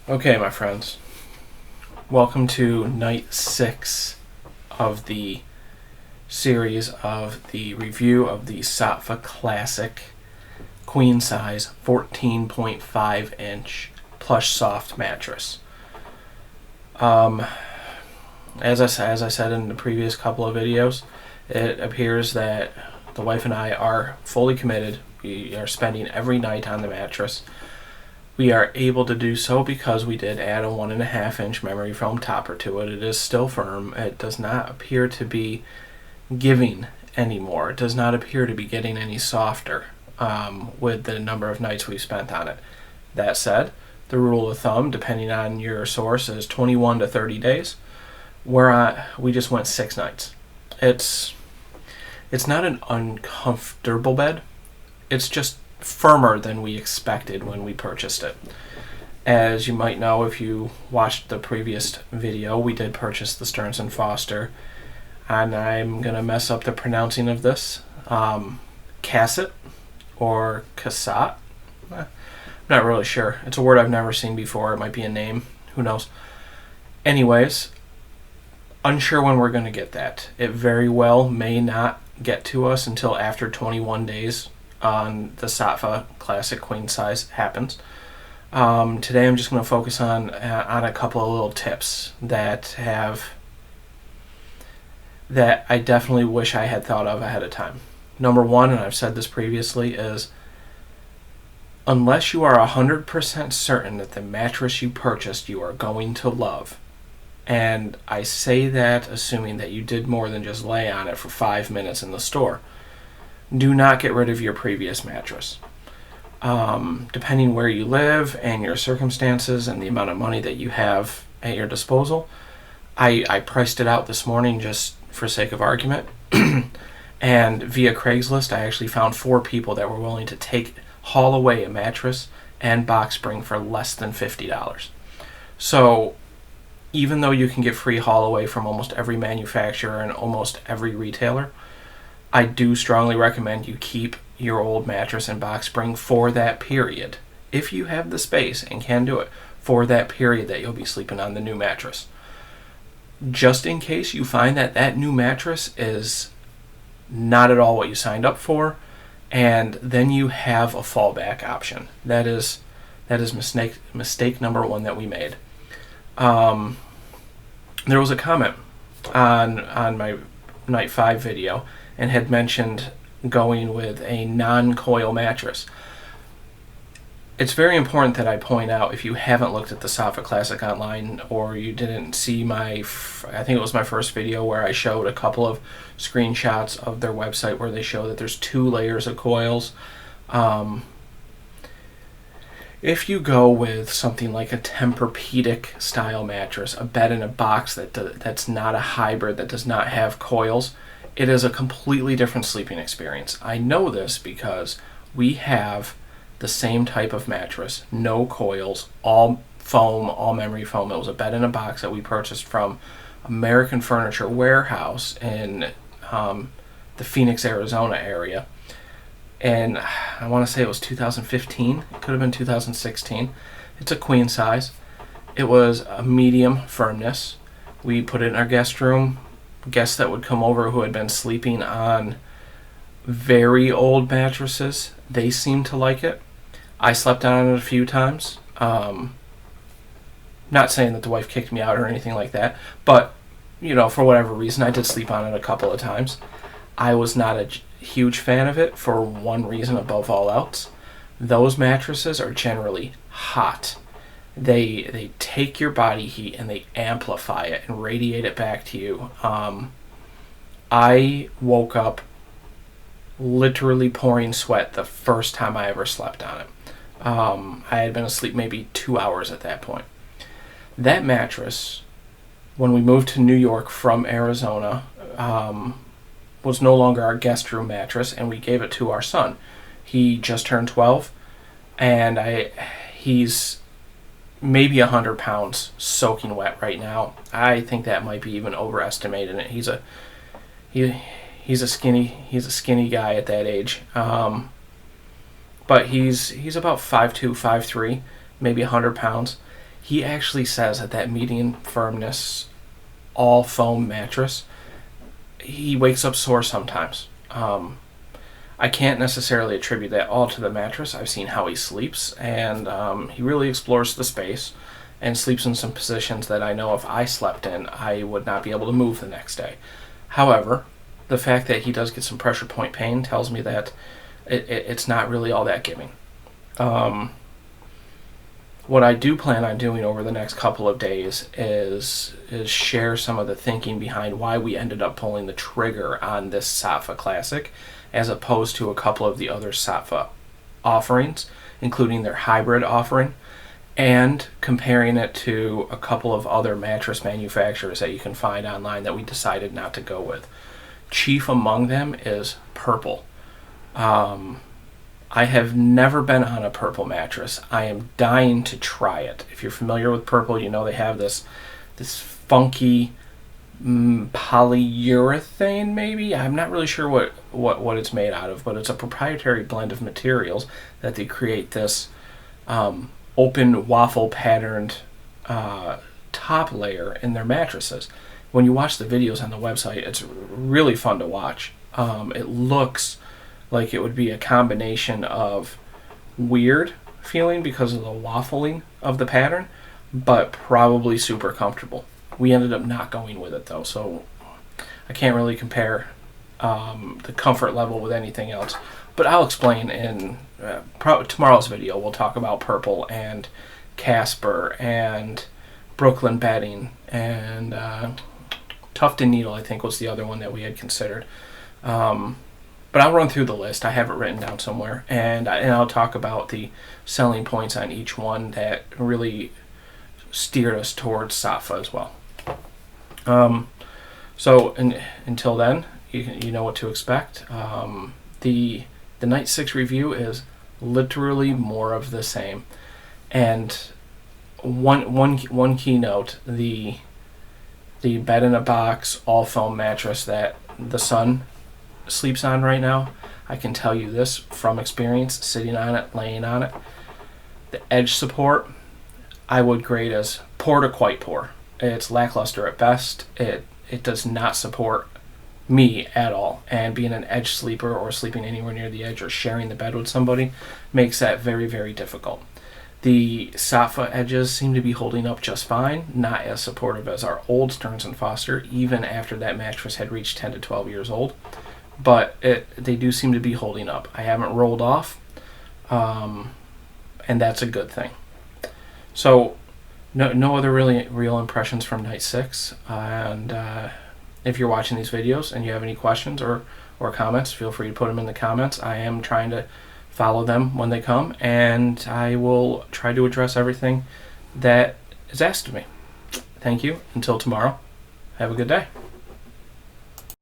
Okay, my friends, welcome to night 6 of the series of the review of the Saatva Classic queen size 14.5 inch plush soft mattress. As I said in the previous couple of videos, it appears that the wife and I are fully committed. We are spending every night on the mattress. We are able to do so because we did add a 1.5 inch memory foam topper to it. It is still firm. It does not appear to be giving anymore. It does not appear to be getting any softer with the number of nights we've spent on it. That said, the rule of thumb, depending on your source, is 21 to 30 days. We just went 6 nights. It's not an uncomfortable bed. It's just firmer than we expected when we purchased it. As you might know, if you watched the previous video, we did purchase the Stearns & Foster, and I'm going to mess up the pronouncing of this. Casset or Cassat? I'm not really sure. It's a word I've never seen before. It might be a name. Who knows? Anyways, unsure when we're going to get that. It very well may not get to us until after 21 days on the Saatva Classic Queen Size happens. Today I'm just going to focus on a couple of little tips that I definitely wish I had thought of ahead of time. Number one, and I've said this previously, is unless you are 100% certain that the mattress you purchased you are going to love, and I say that assuming that you did more than just lay on it for 5 minutes in the store, do not get rid of your previous mattress. Depending where you live and your circumstances and the amount of money that you have at your disposal, I priced it out this morning just for sake of argument. And via Craigslist, I actually found 4 people that were willing to haul away a mattress and box spring for less than $50. So even though you can get free haul away from almost every manufacturer and almost every retailer, I do strongly recommend you keep your old mattress and box spring for that period, if you have the space and can do it, for that period that you'll be sleeping on the new mattress. Just in case you find that that new mattress is not at all what you signed up for, and then you have a fallback option. That is mistake number 1 that we made. There was a comment on my Night 5 video and had mentioned going with a non-coil mattress. It's very important that I point out, if you haven't looked at the Saatva Classic online, or you didn't see I think it was my first video where I showed a couple of screenshots of their website where they show that there's 2 layers of coils. If you go with something like a Tempur-Pedic style mattress, a bed in a box that's not a hybrid, that does not have coils, it is a completely different sleeping experience. I know this because we have the same type of mattress, no coils, all foam, all memory foam. It was a bed in a box that we purchased from American Furniture Warehouse in the Phoenix, Arizona area. And I want to say it was 2015. It could have been 2016. It's a queen size. It was a medium firmness. We put it in our guest room. Guests that would come over who had been sleeping on very old mattresses, they seemed to like it. I slept on it a few times. Not saying that the wife kicked me out or anything like that, but for whatever reason, I did sleep on it a couple of times. I was not a huge fan of it for one reason above all else. Those mattresses are generally hot. They take your body heat and they amplify it and radiate it back to you. I woke up literally pouring sweat the first time I ever slept on it. I had been asleep maybe 2 hours at that point. That mattress, when we moved to New York from Arizona, was no longer our guest room mattress, and we gave it to our son. He just turned 12, and he's maybe 100 pounds soaking wet right now. I think that might be even overestimating it. He's a skinny guy at that age. But he's about 5'2", 5'3", maybe 100 pounds. he actually says that that medium firmness, all foam mattress, he wakes up sore sometimes. I can't necessarily attribute that all to the mattress. I've seen how he sleeps, and he really explores the space and sleeps in some positions that I know if I slept in, I would not be able to move the next day. However, the fact that he does get some pressure point pain tells me that it's not really all that giving. What I do plan on doing over the next couple of days is share some of the thinking behind why we ended up pulling the trigger on this Saatva Classic as opposed to a couple of the other Saatva offerings, including their hybrid offering, and comparing it to a couple of other mattress manufacturers that you can find online that we decided not to go with. Chief among them is Purple. I have never been on a Purple mattress. I am dying to try it. If you're familiar with Purple, you know they have this funky polyurethane, maybe? I'm not really sure what it's made out of, but it's a proprietary blend of materials that they create this open waffle patterned top layer in their mattresses. When you watch the videos on the website, it's really fun to watch. It looks like it would be a combination of weird feeling because of the waffling of the pattern, but probably super comfortable. We ended up not going with it though, so I can't really compare the comfort level with anything else. But I'll explain in tomorrow's video. We'll talk about Purple and Casper and Brooklyn Bedding and Tuft and Needle, I think, was the other one that we had considered. But I'll run through the list. I have it written down somewhere, and I'll talk about the selling points on each one that really steered us towards Saatva as well. So until then, you know what to expect. The Night 6 review is literally more of the same. And one key note, the bed in a box all foam mattress that the son sleeps on right now, I can tell you this from experience, sitting on it, laying on it, the edge support I would grade as poor to quite poor. It's lackluster at best. It does not support me at all, and being an edge sleeper or sleeping anywhere near the edge or sharing the bed with somebody makes that very, very difficult. The Saatva edges seem to be holding up just fine, not as supportive as our old Stearns & Foster, even after that mattress had reached 10 to 12 years old, but they do seem to be holding up. I haven't rolled off, and that's a good thing. So no other really real impressions from Night 6, and if you're watching these videos and you have any questions or comments, feel free to put them in the comments. I am trying to follow them when they come, and I will try to address everything that is asked of me. Thank you. Until tomorrow, have a good day.